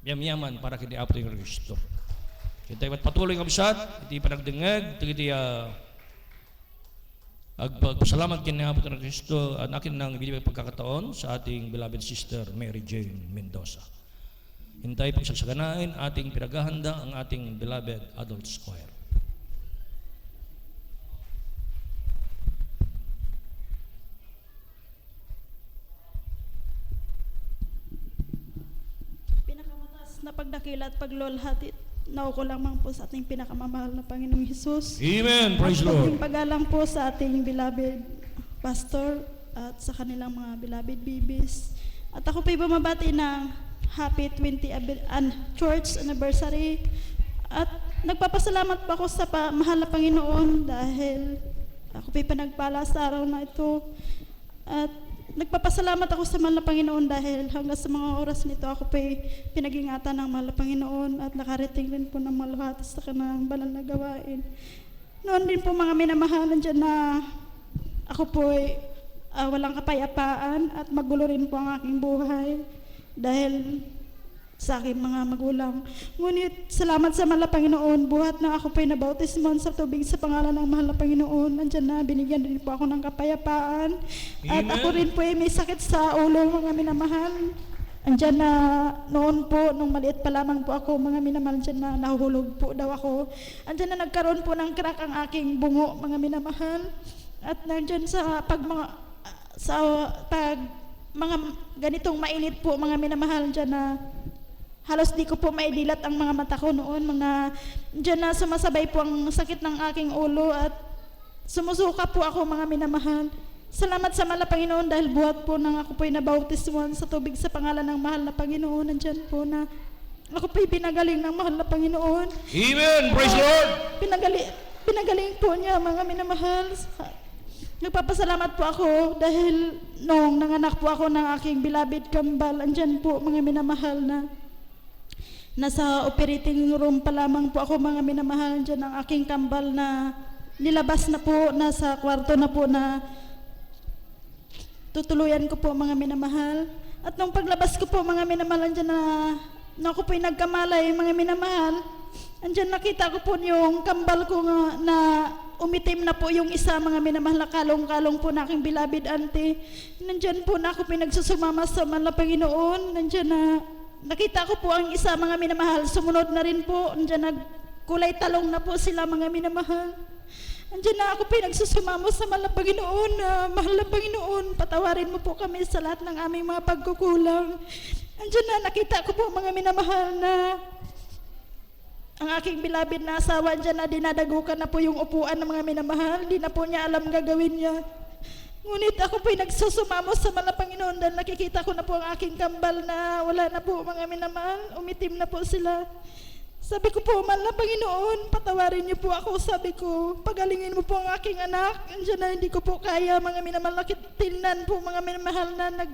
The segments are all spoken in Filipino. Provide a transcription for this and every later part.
yaman para kiti Apo ng Kristo. Kita patuloy ng kabisat, iti panagdengeg, iti agpagpasalamat kini Apo ng Kristo at akin nang ibigay pagkakataon sa ating beloved sister Mary Jane Mendoza. Hintay pagsasaganain ating pinaghahanda ang ating beloved adult choir. Na pagdakila at paglulhati, nauko lamang po sa ating pinakamamahal na Panginoong Hesus. Amen. Praise at Lord. pagalang po sa ating beloved pastor at sa kanilang mga beloved babies. At ako po'y bumabati ng happy 20th church anniversary. At nagpapasalamat po ako sa mahal na Panginoon dahil ako po'y panagpala sa araw na ito. At nagpapasalamat ako sa mahal na Panginoon dahil hanggang sa mga oras nito ako po'y pinag-ingatan ng mahal na Panginoon at nakarating rin po ng maluhat sa kanang banal na gawain. Noon din po mga minamahalan dyan na ako po'y walang kapayapaan at magulo rin po ang aking buhay dahil sa aking mga magulang. Ngunit salamat sa mahal na Panginoon, buhat na ako po'y nabautismon sa tubig sa pangalan ng mahal na Panginoon. Nandiyan na, binigyan din po ako ng kapayapaan. At Amen. ako rin po'y may sakit sa ulo, mga minamahal. Andiyan na, noon po, nung maliit pa lamang po ako, mga minamahal, andiyan na, nahuhulog po daw ako. Andiyan na, nagkaroon po ng crack ang aking bungo, mga minamahal. At nandiyan sa mga ganitong mainit po, mga minamahal, andiyan na, halos di ko po maidilat ang mga mata ko noon. Diyan na sumasabay po ang sakit ng aking ulo at sumusuka po ako, mga minamahal. Salamat sa mahal na Panginoon dahil buhat po nang ako po'y nabautismuhan sa tubig sa pangalan ng mahal na Panginoon. Nandiyan po na ako po'y pinagaling ng mahal na Panginoon. Amen. Praise Lord. Pinagaling po niya, mga minamahal. Nagpapasalamat po ako dahil nung nanganak po ako ng aking beloved kambal, andyan po, mga minamahal, na nasa operating room pa lamang po ako, mga minamahal, dyan ang aking kambal na nilabas na po, nasa kwarto na po na tutuluyan ko po, mga minamahal. At nung paglabas ko po, mga minamahal, dyan na ako po'y nagkamalay, mga minamahal, andyan nakita ko po yung kambal ko nga, na umitim na po yung isa, mga minamahal, na kalong-kalong po na aking beloved auntie. Nandyan po na ako pinagsusumama sa mahal na Panginoon. Nandyan na nakita ko po ang isa, mga minamahal, sumunod na rin po. Andiyan kulay talong na po sila, mga minamahal. Andiyan na ako pinagsusumamo sa mahal na Panginoon na mahal na Panginoon, patawarin mo po kami sa lahat ng aming mga pagkukulang. Andiyan na nakita ko po, mga minamahal, na ang aking beloved na asawa, andiyan na dinadagukan na po yung upuan ng mga minamahal. Di na po niya alam gagawin niya. Ngunit ako po'y nagsusumamo sa mahal na Panginoon dahil nakikita ko na po ang aking kambal na wala na po, mga minamahal, umitim na po sila. Sabi ko po, mahal na Panginoon, patawarin niyo po ako. Sabi ko, pagalingin mo po ang aking anak. Andiyan na, hindi ko po kaya, mga minamahal, nakitingnan po, mga minamahal, na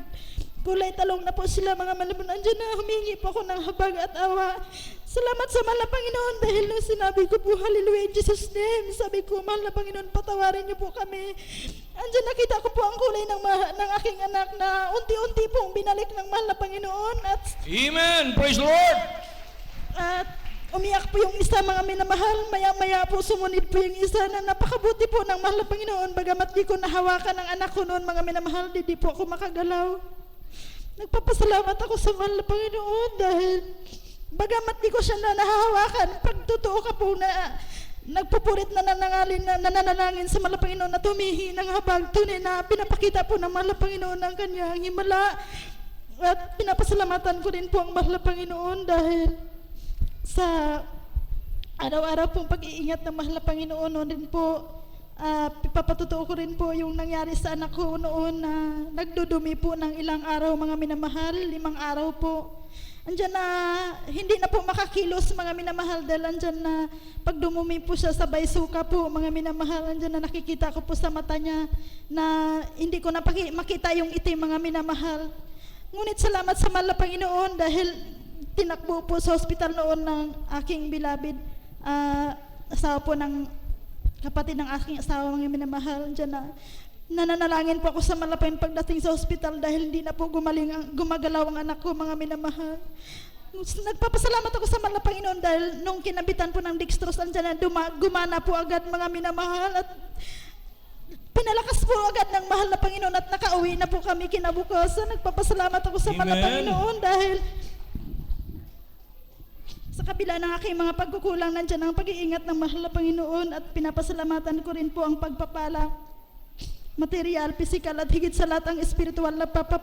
kulay talong na po sila, mga malabon. Andiyan na, humingi po ako ng habag at awa. Salamat sa mahal na Panginoon dahil nung sinabi ko po, hallelujah in Jesus' name. Sabi ko, mahal na Panginoon, patawarin niyo po kami. Andiyan nakita ko po ang kulay ng aking anak na unti-unti pong binalik ng mahal na Panginoon. At Amen. Praise the Lord. At umiyak po yung isa, mga minamahal. Maya-maya po sumunod po yung isa na napakabuti po ng mahal na Panginoon. Bagamat di ko nahawakan ang anak ko noon, mga minamahal, di po ako makagalaw. Nagpapasalamat ako sa mahal na Panginoon dahil bagamat di ko siya nahahawakan, pag totoo ka po na nagpupurit na nananalangin sa mahal na Panginoon na tumihi ng habag, tunay na pinapakita po ng mahal na Panginoon ang kanyang himala. At pinapasalamatan ko din po ang mahal na Panginoon dahil sa araw-araw pong pag-iingat ng mahal na Panginoon. Noon din po, papatutuo ko rin po yung nangyari sa anak ko noon na nagdudumi po ng ilang araw, mga minamahal, 5 araw po. Andiyan na, hindi na po makakilos, mga minamahal, dahil andyan na pag dumumi po siya sabay suka po, mga minamahal. Andyan na nakikita ko po sa mata niya na hindi ko na makita yung itim, mga minamahal. Ngunit salamat sa mahal na Panginoon dahil tinakbo po sa hospital noon ng aking beloved asawa po ng kapatid ng aking asawa, mga minamahal. Andyan na nananalangin po ako sa Malapay pagdating sa ospital dahil hindi na po gumagalaw ang anak ko, mga minamahal. Nagpapasalamat ako sa mahal na Panginoon dahil nung kinabitan po ng dextrose, andyan na gumana po agad, mga minamahal, at pinalakas po agad ng mahal na Panginoon at nakauwi na po kami kinabukasan. Nagpapasalamat ako sa mahal na Amen. Panginoon dahil sa kabila ng aking mga pagkukulang, nandyan ang pag-iingat ng mahal na Panginoon, at pinapasalamatan ko rin po ang pagpapala, material, physical, at higit sa lahat ang espiritual na